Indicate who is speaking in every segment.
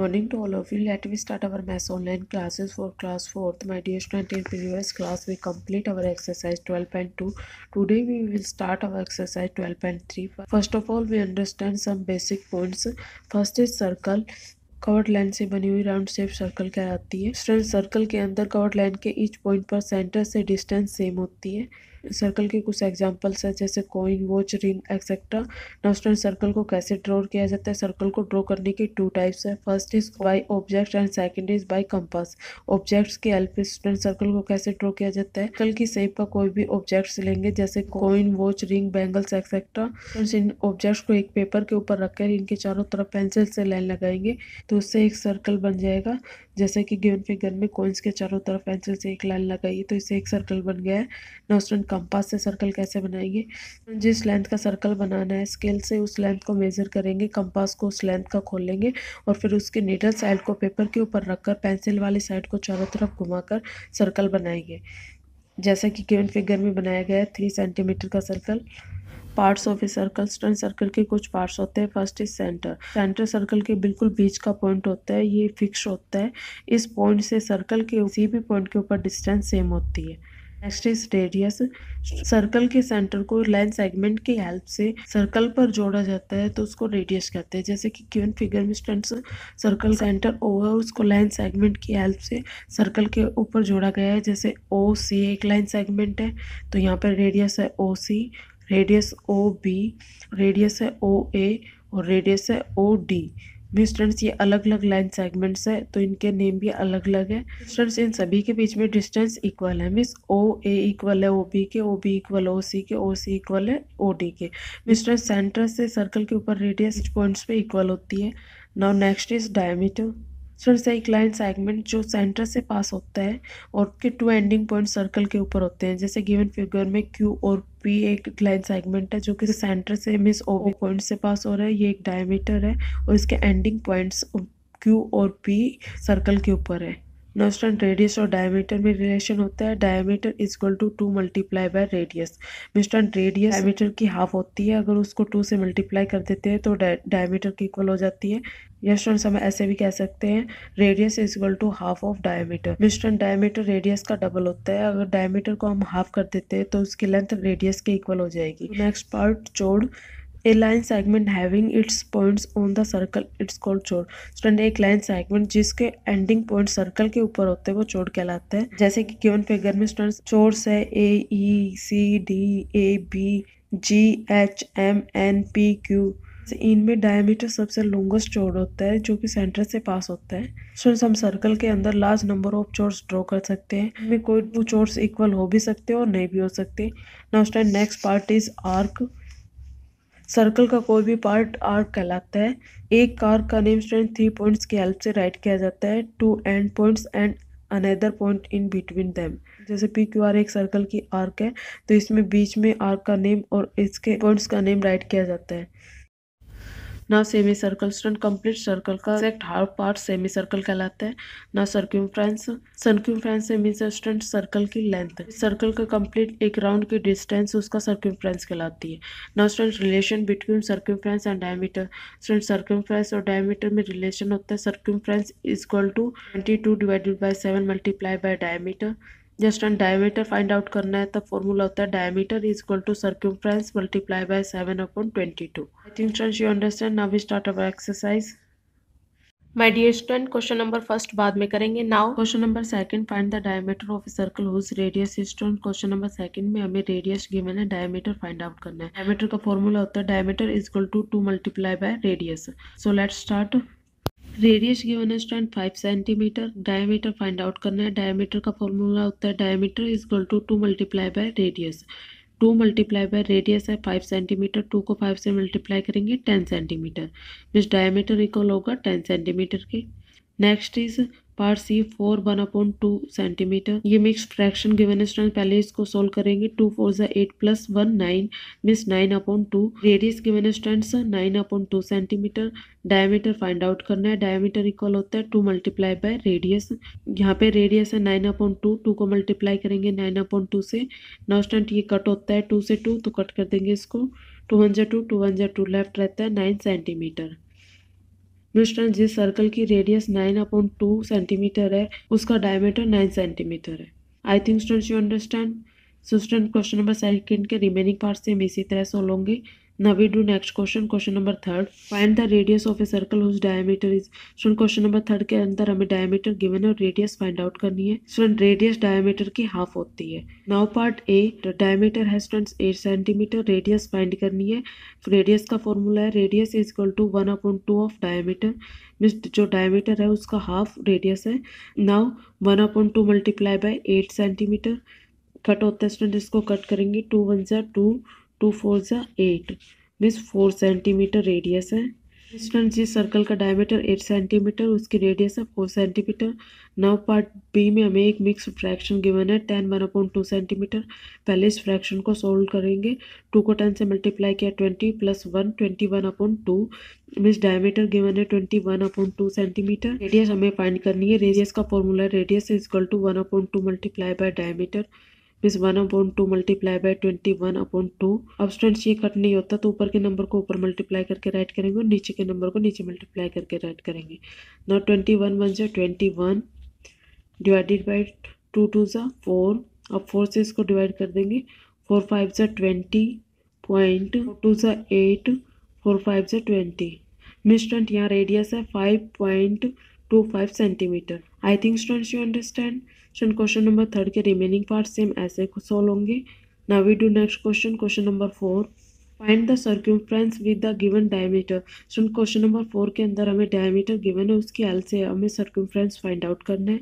Speaker 1: Morning to all of you. Let me start our maths online classes for class 4th. My dear student, in previous class we complete our exercise 12.2. Today we will start our exercise 12.3. First of all, we understand some basic points. First is circle. Covered line से बनी हुई round shape circle कहलाती है। Student, circle के अंदर covered line के each point पर centre से डिस्टेंस सेम होती है। सर्कल के कुछ एग्जांपल्स है जैसे coin, watch, ring etcetera. Now student, circle को कैसे ड्रॉ किया जाता है? सर्कल को ड्रॉ करने की टू टाइप्स है। First is by object and second is by compass. Objects की हेल्प से स्टूडेंट सर्कल को कैसे ड्रॉ किया जाता है? सर्कल की शेप का कोई भी ऑब्जेक्ट्स लेंगे जैसे coin, watch, ring, bangles etcetera. इन ऑब्जेक्ट्स को एक पेपर के ऊपर रखकर इनके चारों तरफ पेंसिल से लाइन लगाएंगे तो उससे एक सर्कल बन जाएगा। जैसे कि गिवन फिगर में कॉइन्स के चारों तरफ पेंसिल से एक लाइन लगाई तो इससे एक सर्कल बन गया है। नाउ स्टूडेंट, कंपास से सर्कल कैसे बनाएंगे? जिस लेंथ का सर्कल बनाना है स्केल से उस लेंथ को मेजर करेंगे, कंपास को उस लेंथ का खोलेंगे और फिर उसके नीडल साइड को पेपर के ऊपर रखकर पेंसिल वाली साइड को चारों तरफ घुमाकर सर्कल बनाएंगे। जैसा कि गिवन फिगर में बनाया गया है 3 सेंटीमीटर का circle. Parts of a circle. Student, circle के कुछ पार्ट्स होते हैं। First is centre. Centre circle के बिल्कुल बीच का पॉइंट होता है, ये फिक्स होता है। इस पॉइंट से सर्कल के किसी भी पॉइंट के ऊपर डिस्टेंस सेम होती है। Next is radius. सर्कल के सेंटर को लाइन सेगमेंट की हेल्प से सर्कल पर जोड़ा जाता है तो उसको रेडियस कहते हैं। जैसे कि गिवन फिगर में स्टूडेंट्स सर्कल सेंटर ओ है, उसको लाइन सेगमेंट की हेल्प से सर्कल के ऊपर जोड़ा गया है। जैसे ओ सी एक लाइन सेगमेंट है तो यहाँ पर रेडियस है ओ सी, रेडियस ओ बी, रेडियस है ओ ए और रेडियस है ओ डी। भी स्टूडेंट्स ये अलग अलग लाइन सेगमेंट्स है तो इनके नेम भी अलग अलग है। स्टूडेंट्स, इन सभी के बीच में डिस्टेंस इक्वल है। मीन्स ओ ए इक्वल है ओ बी के, ओ बी इक्वल ओ सी के, ओ सी इक्वल है ओ डी के। स्टूडेंट्स, सेंटर से सर्कल के ऊपर रेडियस पॉइंट्स पे इक्वल होती है। Now next is diameter. Students, एक लाइन सेगमेंट जो सेंटर से पास होता है और के टू एंडिंग पॉइंट सर्कल के ऊपर होते हैं। जैसे गिवन फिगर में क्यू और पी एक लाइन सेगमेंट है जो कि सेंटर से मिस ओ पॉइंट से पास हो रहा है, ये एक डायमीटर है और इसके एंडिंग पॉइंट्स क्यू और पी सर्कल के ऊपर है। नाउ स्टूडेंट, रेडियस और डायमीटर में रिलेशन होता है। Diameter is equal to 2 multiply by radius. Student, radius diameter की हाफ होती है, अगर उसको 2 से मल्टीप्लाई कर देते हैं तो डायमीटर की इक्वल हो जाती है। या स्टूडेंट्स, हम ऐसे भी कह सकते हैं radius is equal to half of diameter. Student, diameter radius का डबल होता है, अगर डायमीटर को हम हाफ कर देते हैं तो उसकी लेंथ रेडियस के इक्वल हो जाएगी। Next part, chord. A line segment having its points on the circle it's called chord. Student, एक लाइन सेगमेंट जिसके एंडिंग पॉइंट सर्कल के ऊपर होते हैं वो चौड़ कहलाता है। जैसे कि गिवन फिगर में स्टूडेंट्स चौड़स है A E C D A B G H M N P Q. इनमें डायमीटर सबसे लॉन्गेस्ट चौड़ होता है जो कि सेंटर से पास होता है। स्टूडेंट्स, हम सर्कल के अंदर लार्ज नंबर ऑफ चौड़स ड्रॉ कर सकते हैं। इनमें कोई दो चौड़स इक्वल हो भी सकते हैं और नहीं भी हो सकते। Now student, next part is arc. Circle का कोई भी पार्ट आर्क कहलाता है। एक आर्क का नेम स्टूडेंट 3 पॉइंट्स की हेल्प से राइट किया जाता है, 2 and points and another point in between them. जैसे पी क्यू आर एक सर्कल की आर्क है तो इसमें बीच में आर्क का नेम और इसके पॉइंट्स का नेम राइट किया जाता है। ना semi circle. Student, complete circle का exact half part semi circle कहलाता है। ना सर्क्यूमफ्रेंस। सर्क्यूमफ्रेंस से मीन्स स्टूडेंट सर्कल की लेंथ। सर्कल का कंप्लीट एक राउंड की डिस्टेंस उसका सर्क्यूमफ्रेंस कहलाती है। ना student, relation between circumference and diameter. Student, circumference और डायमीटर में रिलेशन होता है। Circumference is equal to 22 divided by 7 multiply by diameter. Just on diameter find out करना है तब फॉर्मूला होता है diameter is equal to circumference multiply by 7/22। I think students you understand. Now we start our exercise. My dear student, question number first बाद में करेंगे। Now question number second, find the diameter of a circle whose radius is. Student, question number second में हमें radius given है, diameter find out करना है। Diameter का formula होता है diameter is equal to 2 multiply by radius. So let's start. Radius given है student 5 centimetre, diameter find out करना है। डायमीटर का फॉर्मूला होता है diameter is equal to 2 multiply by radius. 2 multiply by radius है 5 सेंटीमीटर, 2 को 5 से मल्टीप्लाई करेंगे 10 सेंटीमीटर। मीन्स डायमीटर इक्वल होगा 10 सेंटीमीटर के। Next is part C 4 1/2 centimetre. ये मिक्स फ्रैक्शन गिवन है स्टूडेंट, पहले इसको सोल्व करेंगे। 2 4 ज़ा 8 प्लस 1 9 मीन्स 9/2। रेडियस गिवन है students 9/2 centimetre. Diameter find out करना है। डायमीटर इक्वल होता है 2 मल्टीप्लाई बाय रेडियस। यहाँ पे रेडियस है 9/2, 2 को मल्टीप्लाई करेंगे 9/2 से। नाउ स्टूडेंट, ये कट होता है 2 से 2 तो कट कर देंगे इसको। 2 1 ज़ा 2, 2 1 ज़ा 2 लेफ्ट रहता है 9 सेंटीमीटर। स्टूडेंट जिस सर्कल की रेडियस 9/2 सेंटीमीटर है उसका डायमीटर 9 सेंटीमीटर है। I think students you understand. So student question number second के रिमेनिंग पार्ट से हम इसी तरह सोल्व होंगे। Now we do next question, question number third, find the radius of a circle whose diameter is. Student question number third के अंदर हमें diameter given है और रेडियस फाइंड आउट करनी है। स्टूडेंट रेडियस डायमीटर की हाफ होती है। नाउ पार्ट ए, डायमीटर है स्टूडेंट्स 8 सेंटीमीटर, रेडियस फाइंड करनी है। रेडियस का फॉर्मूला है radius is equal to 1/2 of diameter, means जो डायमीटर है उसका हाफ रेडियस है। Now 1/2 multiply by 8 centimetre, cut होता है स्टूडेंट, इसको कट करेंगे, 2 1 ज़ा 2, 2 4 ज़ा 8, मीन्स 4 सेंटीमीटर रेडियस है। स्टूडेंट जिस सर्कल का डायमीटर 8 सेंटीमीटर उसकी रेडियस है 4 सेंटीमीटर। नाउ पार्ट बी में हमें एक मिक्स फ्रैक्शन गिवन है 10 1/2 सेंटीमीटर। पहले इस फ्रैक्शन को सोल्व करेंगे, 2 को 10 से मल्टीप्लाई किया 20 + 1 21/2, मीन्स डायमीटर गिवन है 21/2 सेंटीमीटर। रेडियस हमें फाइंड करनी है। रेडियस का फॉर्मूला है radius is equal to 1/2 multiply by diameter, means 1/2 multiply by 21/2। अब स्टूडेंट्स ये कट नहीं होता तो ऊपर के नंबर को ऊपर मल्टीप्लाई करके राइट करेंगे और नीचे के नंबर को नीचे मल्टीप्लाई करके राइट करेंगे। नाउ 21 1 ज़ा 21 डिवाइडेड बाई 2 2 ज़ा 4, अब 4 से इसको डिवाइड कर देंगे, 4 5 ज़ा 20 पॉइंट, 2 ज़ा 8, 4 5 ज़ा 20। मीन्स स्टूडेंट यहाँ रेडियस है 5.25 centimetre. I think students you understand. Student question number third के रिमेनिंग पार्ट सेम ऐसे सोल्व होंगे। Now we do next question, question number 4, find the circumference with the given diameter. Student question number 4 के अंदर हमें diameter given है, उसकी help से हमें सर्कमफ्रेंस फाइंड आउट करना है।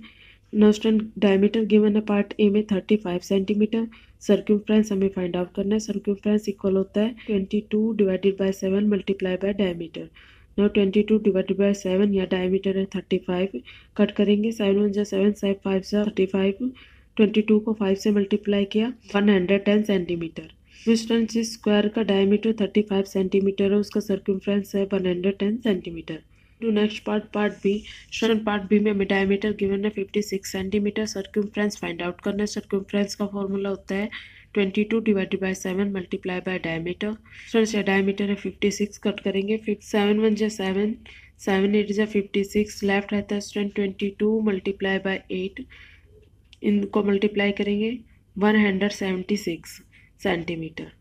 Speaker 1: नाउ स्टूडेंट डायमीटर गिवन है पार्ट ए में 35 सेंटीमीटर, सर्कमफ्रेंस हमें फाइंड आउट करना है। सर्कमफ्रेंस इक्वल होता है 22 divided by 7 multiply by diameter. Now 22 divided by 7, या डायमीटर है 35, कट करेंगे, 7 1 ज़ा 7, 7 5 ज़ा 35, 22 को 5 से मल्टीप्लाई किया 110 सेंटीमीटर। स्टूडेंट जिस स्क्वायर का डायमीटर 35 सेंटीमीटर है उसका सर्कमफ्रेंस है 110 centimetre. To next part, part B. Student part B में हमें डायमीटर गिवन है 56 सेंटीमीटर, सर्कमफ्रेंस फाइंड आउट करना है। सर्कमफ्रेंस का फॉर्मूला होता है 22 divided by 7 multiply by diameter. Students या डायमीटर है 56, कट करेंगे, 7 1 ज़ा 7, 7 8 ज़ा 56, लेफ्ट रहता है स्टूडेंट 22 मल्टीप्लाई बाय 8, इनको मल्टीप्लाई करेंगे 176 सेंटीमीटर।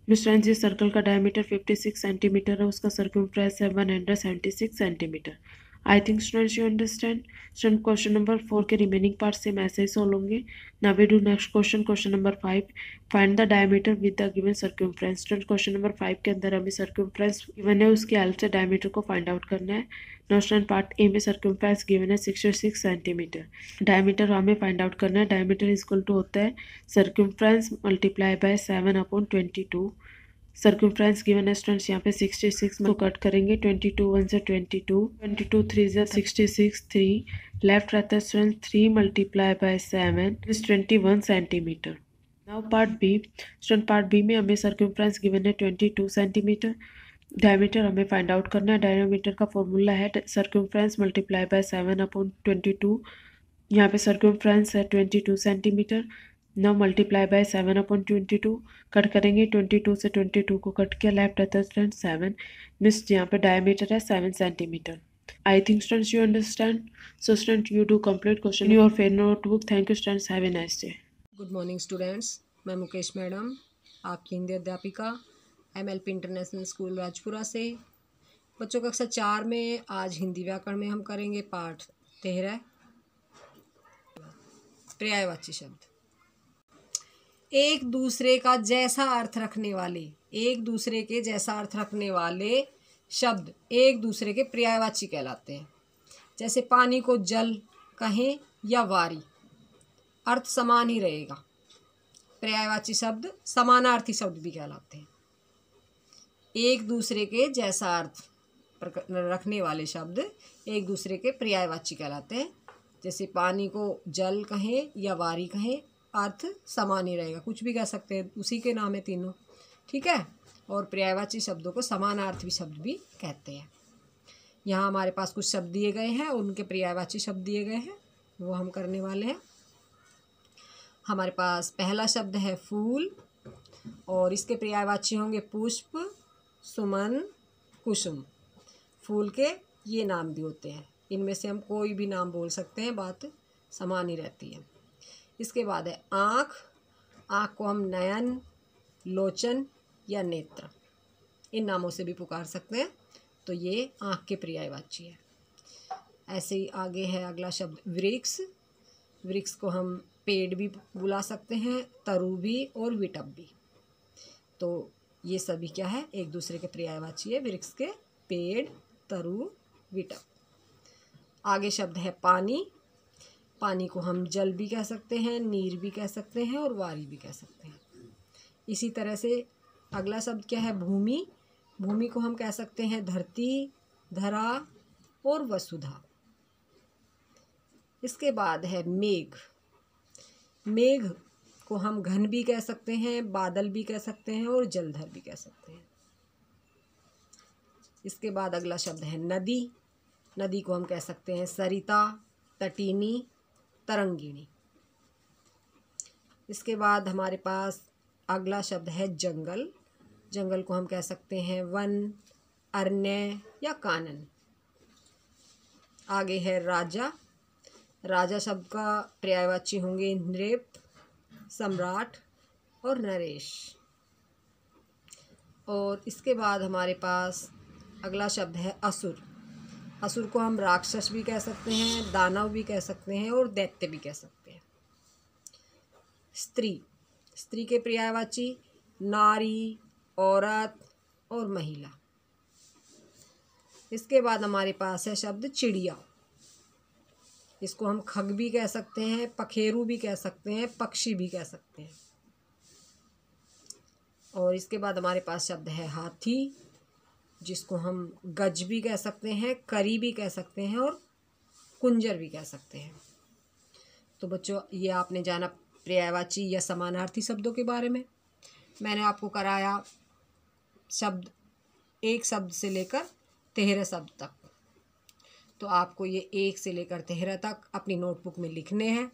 Speaker 1: स्टूडेंट जिस सर्कल का डायमीटर 56 सेंटीमीटर है उसका सर्कमफ्रेंस है 176 centimetre. I think students you understand. Student question number 4 के रिमेनिंग पार्ट से हम ऐसे ही सोल्व होंगे। Now we do next question, question number 5, find the diameter with the given circumference. Student question number 5 के अंदर हमें सर्कमफ्रेंस गिवन है, उसकी हेल्प से डायमीटर को फाइंड आउट करना है। नाउ स्टूडेंट पार्ट ए में सर्कमफ्रेंस गिवन है 66 सेंटीमीटर, डायमीटर हमें फाइंड आउट करना है। डायमीटर इज इक्वल टू होता है circumference multiply by 7/22। Circumference given है स्टूडेंट्स यहाँ पे 66 को कट करेंगे, 22 1 ज़ा 22, 22 3 ज़ा 66, 3 लेफ्ट रहता है student, 3 multiply by 7 is 21 centimetre. Now part B. Student part B में हमें सर्कमफ्रेंस गिवन है 22 सेंटीमीटर, डायमीटर हमें फाइंड आउट करना है। डायमीटर का फॉर्मूला है सर्कमफ्रेंस मल्टीप्लाई बाय 7/22। यहाँ पे सर्कमफ्रेंस है 22 centimetre. Now multiply by 7/22, cut करेंगे, 22 से 22 को कट किया, लेफ्ट रहता है स्टूडेंट 7, मिस यहाँ पे डायमीटर है 7 centimetre. I think students you understand. So student you do complete question your fair notebook. Thank you students, have a nice day.
Speaker 2: Good morning students, मैं मुकेश मैडम, आपकी हिंदी अध्यापिका MLP international school Rajpura से। बच्चों कक्षा 4 में आज हिंदी व्याकरण में हम करेंगे पाठ 13, पर्यायवाची शब्द। एक दूसरे का जैसा अर्थ रखने वाले, एक दूसरे के जैसा अर्थ रखने वाले शब्द एक दूसरे के पर्यायवाची कहलाते हैं। जैसे पानी को जल कहें या वारी, अर्थ समान ही रहेगा। पर्यायवाची शब्द समानार्थी शब्द भी कहलाते हैं। एक दूसरे के जैसा अर्थ रखने वाले शब्द एक दूसरे के पर्यायवाची कहलाते हैं। जैसे पानी को जल कहें या वारी कहें, अर्थ समान ही रहेगा, कुछ भी कह सकते हैं, उसी के नाम है तीनों, ठीक है। और पर्यायवाची शब्दों को समानार्थी शब्द भी कहते हैं। यहाँ हमारे पास कुछ शब्द दिए गए हैं, उनके पर्यायवाची शब्द दिए गए हैं, वो हम करने वाले हैं। हमारे पास पहला शब्द है फूल, और इसके पर्यायवाची होंगे पुष्प, सुमन, कुसुम। फूल के ये नाम भी होते हैं। इनमें से हम कोई भी नाम बोल सकते हैं, बात समान ही रहती है। इसके बाद है आँख। आँख को हम नयन, लोचन या नेत्र, इन नामों से भी पुकार सकते हैं। तो ये आँख के पर्यायवाची है। ऐसे ही आगे है अगला शब्द वृक्ष। वृक्ष को हम पेड़ भी बुला सकते हैं, तरु भी और विटप भी। तो ये सभी क्या है, एक दूसरे के पर्यायवाची है वृक्ष के, पेड़, तरु, विटप। आगे शब्द है पानी। पानी को हम जल भी कह सकते हैं, नीर भी कह सकते हैं और वारी भी कह सकते हैं। इसी तरह से अगला शब्द क्या है, भूमि। भूमि को हम कह सकते हैं धरती, धरा और वसुधा। इसके बाद है मेघ। मेघ को हम घन भी कह सकते हैं, बादल भी कह सकते हैं और जलधर भी कह सकते हैं। इसके बाद अगला शब्द है नदी। नदी को हम कह सकते हैं सरिता, तटीनी, तरंगिणी। इसके बाद हमारे पास अगला शब्द है जंगल। जंगल को हम कह सकते हैं वन, अरण्य या कानन। आगे है राजा। राजा शब्द का पर्यायवाची होंगे नृप, सम्राट और नरेश। और इसके बाद हमारे पास अगला शब्द है असुर। असुर को हम राक्षस भी कह सकते हैं, दानव भी कह सकते हैं और दैत्य भी कह सकते हैं। स्त्री। स्त्री के पर्यायवाची नारी, औरत और महिला। इसके बाद हमारे पास है शब्द चिड़िया। इसको हम खग भी कह सकते हैं, पखेरु भी कह सकते हैं, पक्षी भी कह सकते हैं। और इसके बाद हमारे पास शब्द है हाथी, जिसको हम गज भी कह सकते हैं, करी भी कह सकते हैं और कुंजर भी कह सकते हैं। तो बच्चों, ये आपने जाना पर्यायवाची या समानार्थी शब्दों के बारे में। मैंने आपको कराया शब्द, एक शब्द से लेकर 13 शब्द तक। तो आपको ये 1 से लेकर 13 तक अपनी नोटबुक में लिखने हैं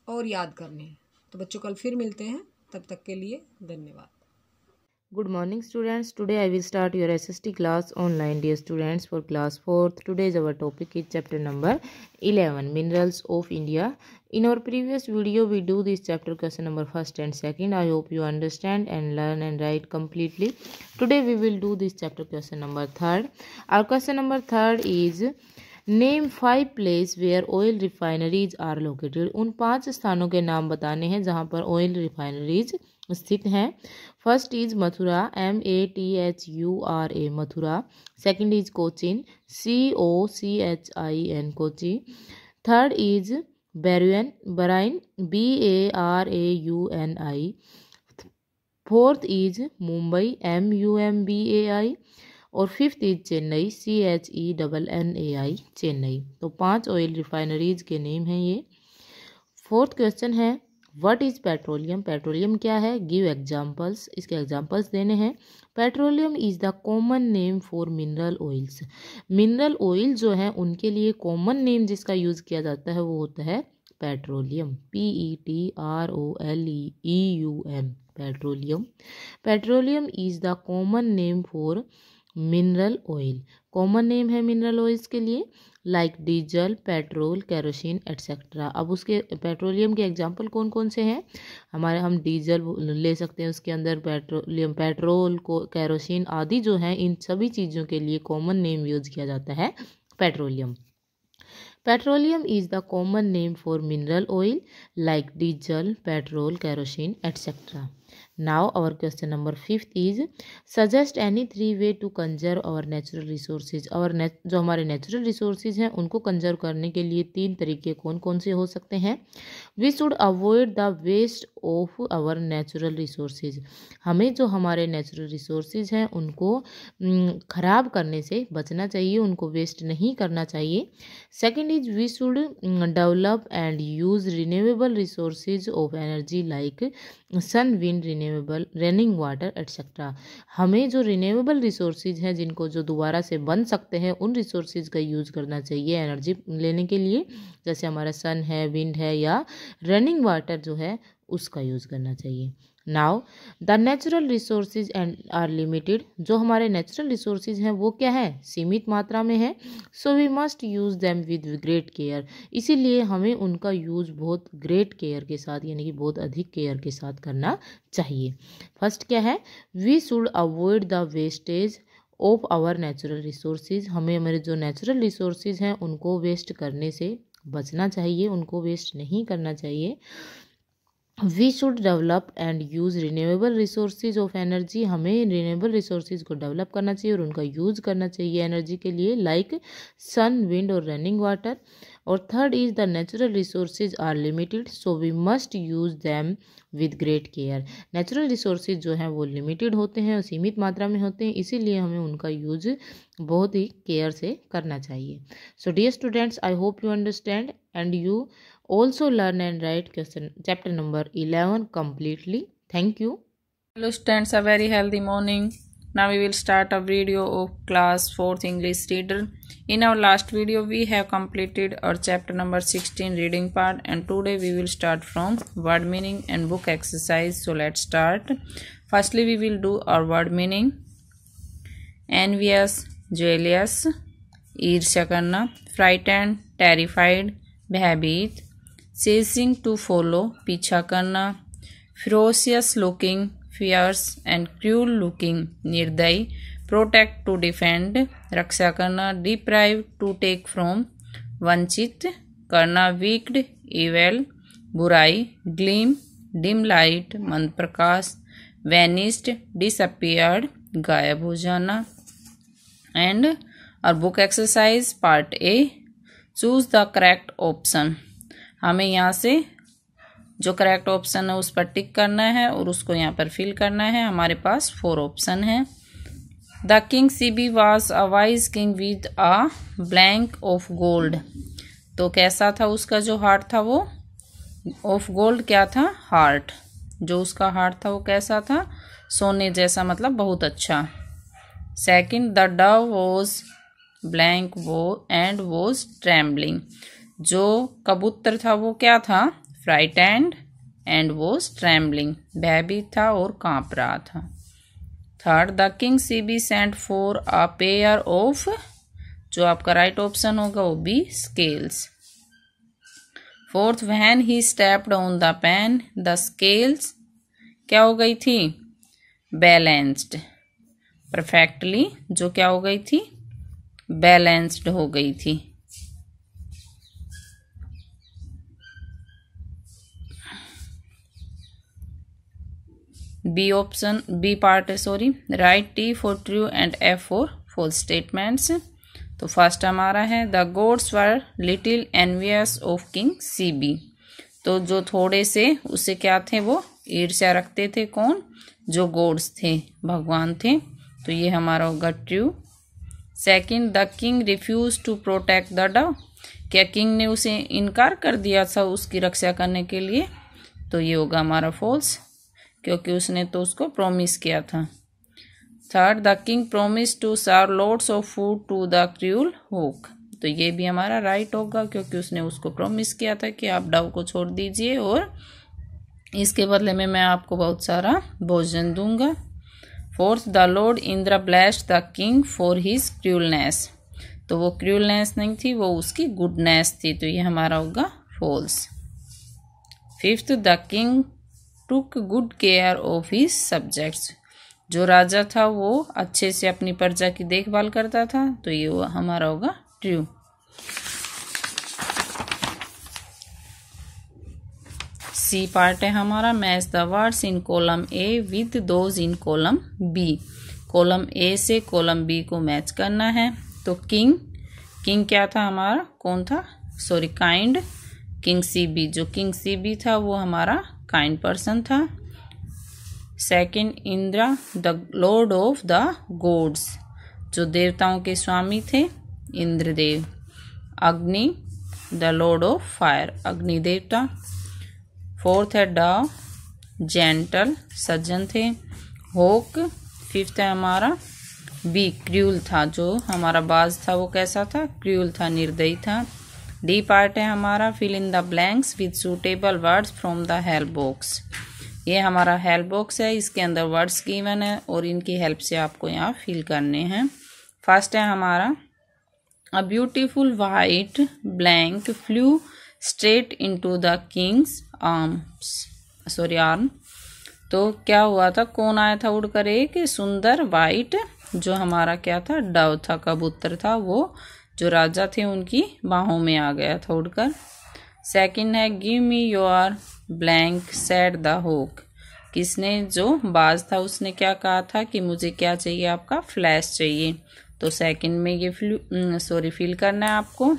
Speaker 2: और याद करने हैं। तो बच्चों, कल फिर मिलते हैं, तब तक के लिए धन्यवाद।
Speaker 3: Good morning students. Today I will start your SST class online. Dear students, for class 4th, today's our topic is chapter number 11, Minerals of India. In our previous video we do this chapter question number 1st and 2nd. I hope you understand and learn and write completely. Today we will do this chapter question number 3rd. Our question number 3rd is name 5 place where oil refineries are located. उन 5 स्थानों के नाम बताने हैं जहां पर oil refineries स्थित हैं। First is Mathura, MATHURA Mathura. Second is Cochin, COCHIN Kochi. Third is Barauni, BARAUNI। Fourth is Mumbai, MUMBAI। और fifth is Chennai, CHENNAI Chennai. तो 5 ऑयल रिफाइनरीज के नेम हैं ये। फोर्थ क्वेश्चन है व्हाट इज पेट्रोलियम। पेट्रोलियम क्या है, गिव एग्जांपल्स। इसके एग्जांपल्स देने हैं। Petroleum is the common name for mineral oils. Mineral oil जो है उनके लिए कॉमन नेम जिसका यूज़ किया जाता है वो होता है petroleum, PETROLEUM petroleum. Petroleum is the common name for mineral oil. Common name है मिनरल ऑयल्स के लिए, like diesel, petrol, kerosene etcetera. अब उसके पेट्रोलियम के एग्जांपल कौन कौन से हैं हमारे, हम डीजल ले सकते हैं, उसके अंदर पेट्रोलियम, पेट्रोल को, केरोसिन आदि जो हैं, इन सभी चीज़ों के लिए कॉमन नेम यूज किया जाता है petroleum. Petroleum is the common name for mineral oil like diesel, petrol, kerosene etcetera. Now our question number 5th is suggest any 3 way to conserve our natural resources। जो हमारे natural resources हैं उनको conserve करने के लिए 3 तरीके कौन कौन से हो सकते हैं। We should avoid the waste of our natural resources. हमें जो हमारे नेचुरल रिसोर्सेज हैं उनको ख़राब करने से बचना चाहिए, उनको वेस्ट नहीं करना चाहिए। Second is we should develop and use renewable resources of energy like sun, wind, renewable, raining water etcetera. हमें जो रिन्यूएबल रिसोर्सेज हैं जिनको जो दोबारा से बन सकते हैं उन रिसोर्सेज का यूज़ करना चाहिए एनर्जी लेने के लिए, जैसे हमारा सन है, विंड है या रनिंग वाटर जो है उसका यूज़ करना चाहिए। Now the natural resources and are limited, जो हमारे नेचुरल रिसोर्सेज हैं वो क्या है, सीमित मात्रा में है। So we must use them with great care, इसीलिए हमें उनका यूज़ बहुत ग्रेट केयर के साथ यानी कि बहुत अधिक केयर के साथ करना चाहिए। फर्स्ट क्या है, we should avoid the wastage of our natural resources, हमें हमारे जो नेचुरल रिसोर्सेज हैं उनको वेस्ट करने से बचना चाहिए, उनको वेस्ट नहीं करना चाहिए। We should develop and use renewable resources of energy, हमें रिन्यूएबल रिसोर्सेज को डेवलप करना चाहिए और उनका यूज़ करना चाहिए एनर्जी के लिए, लाइक सन, विंड और रनिंग वाटर। और third is the natural resources are limited, so we must use them with great care, natural resources जो हैं वो लिमिटेड होते हैं और सीमित मात्रा में होते हैं, इसीलिए हमें उनका यूज बहुत ही केयर से करना चाहिए। So dear students, I hope you understand and you also learn and write question chapter number 11 completely. Thank you.
Speaker 4: Hello students, a very healthy morning. Now we will start a video of class 4th English reader. In our last video we have completed our chapter number 16 reading part, and today we will start from word meaning and book exercise. So let's start. Firstly we will do our word meaning. Envious, jealous, ईर्ष्या करना, frightened, terrified, भयभीत, chasing to follow, पीछा करना, ferocious looking, fierce and cruel looking, निर्दयी, protect to defend, रक्षा करना, deprive to take from, वंचित करना, wicked, evil, बुराई, gleam, dim light, मंद प्रकाश, vanished, disappeared, गायब हो जाना। एंड और book exercise part A, choose the correct option, हमें यहाँ से जो करेक्ट ऑप्शन है उस पर टिक करना है और उसको यहाँ पर फिल करना है। हमारे पास 4 ऑप्शन है। The king CB was a wise king with a blank of gold, तो कैसा था उसका जो हार्ट था वो, ऑफ गोल्ड क्या था, हार्ट, जो उसका हार्ट था वो कैसा था, सोने जैसा, मतलब बहुत अच्छा। Second, the Dove was blank वो एंड वॉज ट्रेम्बलिंग, जो कबूतर था वो क्या था, फ्राइटेंड एंड वॉज ट्रेम्बलिंग, भयभीत था और कांप रहा था। Third, the king Shibi sent for a pair of, जो आपका राइट ऑप्शन होगा वो B, scales. Fourth, when he stepped on the pan the scales क्या हो गई थी, बैलेंस्ड, परफेक्टली, जो क्या हो गई थी, बैलेंस्ड हो गई थी। बी ऑप्शन, बी पार्ट है, sorry, write T for true and F for false statements. तो फर्स्ट हमारा है, the gods were little envious of king Shibi, तो जो थोड़े से उससे क्या थे, वो ईर्ष्या रखते थे, कौन, जो गोड्स थे, भगवान थे, तो ये हमारा होगा true. Second, the king refuse to protect the dove, क्या किंग ने उसे इनकार कर दिया था उसकी रक्षा करने के लिए, तो ये होगा हमारा फॉल्स, क्योंकि उसने तो उसको प्रॉमिस किया था। Third, the king promise to serve lots of food to the cruel hawk, तो ये भी हमारा राइट होगा, क्योंकि उसने उसको प्रॉमिस किया था कि आप डव को छोड़ दीजिए और इसके बदले में मैं आपको बहुत सारा भोजन दूंगा। Fourth, the lord Indra blessed the king for his cruelness, तो वो क्रूअलनेस नहीं थी, वो उसकी गुडनेस थी, तो ये हमारा होगा false. Fifth, the king took good care of his subjects, जो राजा था वो अच्छे से अपनी प्रजा की देखभाल करता था, तो ये हमारा होगा ट्रू। सी पार्ट है हमारा, match the words in column A with those in column B, column A से कॉलम बी को मैच करना है। तो किंग, किंग क्या था हमारा, कौन था, सॉरी काइंड, किंग सीबी, जो किंग सीबी था वो हमारा काइंड पर्सन था। Second, Indra the Lord of the gods, जो देवताओं के स्वामी थे, इंद्रदेव। अग्नि द लॉर्ड ऑफ फायर, अग्नि देवता। फोर्थ है डव, जेंटल, सज्जन थे। होक, फिफ्थ है हमारा बी, क्रूअल था, जो हमारा बाज था वो कैसा था, क्रूअल था, निर्दयी था। डी पार्ट है हमारा, fill in the blanks with suitable words from the help box, ये हमारा हेल्प बॉक्स है, इसके अंदर वर्ड्स गिवन है और इनकी हेल्प से आपको यहाँ फिल करने हैं। फर्स्ट है हमारा a beautiful white blank flu straight into the Kings arm. तो क्या हुआ था, कौन आया था उड़कर, एक सुंदर वाइट जो हमारा क्या था, डव था, कबूतर था, वो जो राजा थे उनकी बाहों में आ गया था उड़कर। सेकंड है give me your blank said the होक। किसने, जो बाज था उसने क्या कहा था कि मुझे क्या चाहिए, आपका फ्लैश चाहिए। तो सेकंड में ये फिल करना है आपको।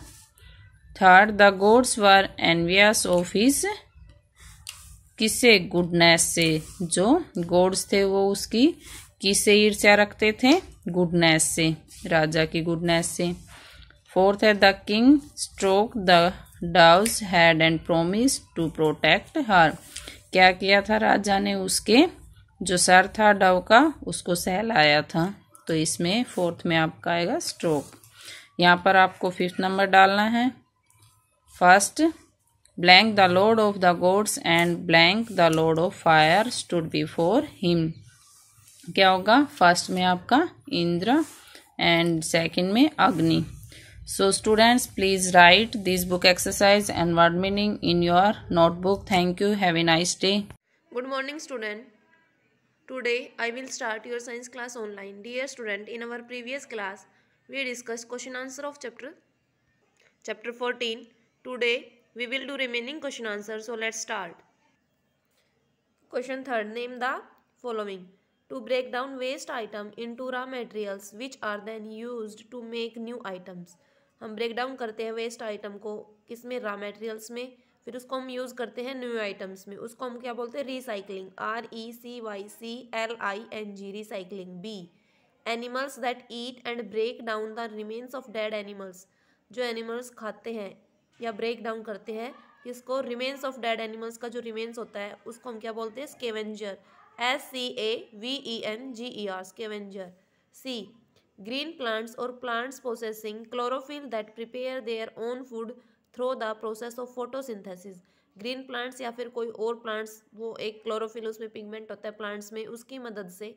Speaker 4: Third the gods were envious of his, किससे, गुडनेस से। जो गोड्स थे वो उसकी किससे ईर्ष्या रखते थे, गुडनेस से, राजा की गुडनेस से। फोर्थ है the king stroke the dove's head and promise to protect her. क्या किया था राजा ने, उसके जो सर था डव का उसको सहलाया था। तो इसमें फोर्थ में आपका आएगा स्ट्रोक। यहाँ पर आपको 5th नंबर डालना है। First blank the Lord of the gods and blank the Lord of fire stood before him. क्या होगा, फर्स्ट में आपका इंद्र एंड सेकंड में अग्नि। So students, please write this book exercise and word meaning in your notebook. Thank you. Have a nice day.
Speaker 1: Good morning, student. Today I will start your science class online. Dear student, in our previous class we discussed question answer of chapter 14. Today we will do remaining question answer. So let's start. Question 3rd, name the following. To break down waste item into raw materials which are then used to make new items. हम break down करते हैं waste item को किसमें, raw materials में, फिर उसको हम use करते हैं न्यू आइटम्स में। उसको हम क्या बोलते हैं, recycling, RECYCLING, recycling. B, animals that eat and break down the remains of dead animals. जो एनिमल्स खाते हैं या ब्रेक डाउन करते हैं किसको, रिमेन्स ऑफ डेड एनिमल्स का जो रिमेन्स होता है उसको हम क्या बोलते हैं, scavenger, SCAVENGER, scavenger. C, green plants or plants possessing chlorophyll that prepare their own food through the process of photosynthesis. Green plants या फिर कोई और प्लांट्स, वो एक क्लोरोफिल उसमें पिगमेंट होता है प्लांट्स में, उसकी मदद से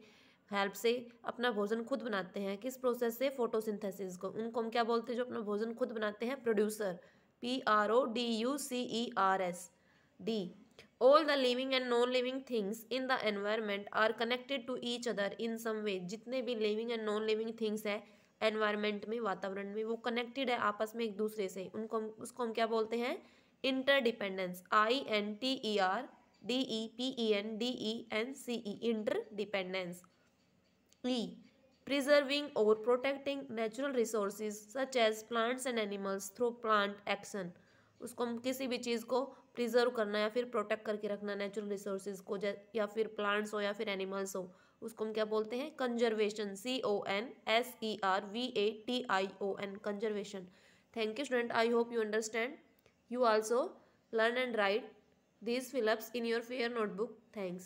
Speaker 1: हेल्प से अपना भोजन खुद बनाते हैं। किस प्रोसेस से, फोटोसिंथेसिस को। उनको हम क्या बोलते हैं, जो अपना भोजन खुद बनाते हैं, producer, PRODUCERS। D, all the living and non-living things in the environment are connected to each other in some way. जितने भी living and non-living things है environment में, वातावरण में, वो connected है आपस में एक दूसरे से। उसको हम क्या बोलते हैं, interdependence, INTERDEPENDENCE, interdependence। E, preserving or protecting natural resources such as plants and animals through plant action। उसको हम किसी भी चीज़ को प्रिजर्व करना या फिर प्रोटेक्ट करके रखना, नेचुरल रिसोर्सेज को, या फिर प्लांट्स हो या फिर एनिमल्स हो, उसको हम क्या बोलते हैं, conservation, CONSERVATION, conservation. Thank you student, I hope you understand. You also learn and right these fill-ups in your fair notebook. Thanks.